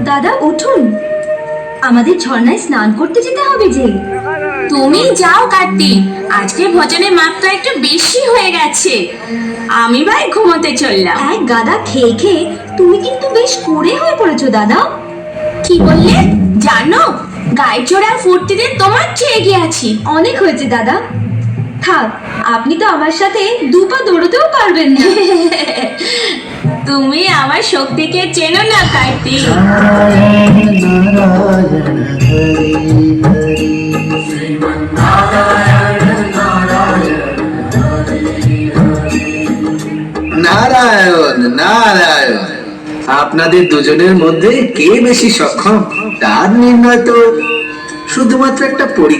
দাদা উঠুন, আমাদের ঝর্ণায় স্নান করতে যেতে হবে যে। তুমি যাও কার্তিক, আজকে ভোজনের মাত্রা একটু বেশি হয়ে গেছে, আমি ভাই ঘুমোতে চললাম। এক গাদা খেয়ে খেয়ে তুমি কিন্তু বেশ কুঁড়ে হয়ে পড়েছো দাদা। কি বললে জানো, গায়ে চোরা ফুর্তিতে তোমার চেয়ে গিয়েছি। অনেক হয়েছে দাদা, থাক, আপনি তো আমার সাথে দুপা দৌড়তেও পারবেন না। তুমি আমার শক্তিকে চেনো না কার্তিক। নারায়ণ নারায়ণ, আপনাদের দুজনের মধ্যে কে বেশি সক্ষম তার নির্ণয় তো শুধুমাত্র একটা পরীক্ষা।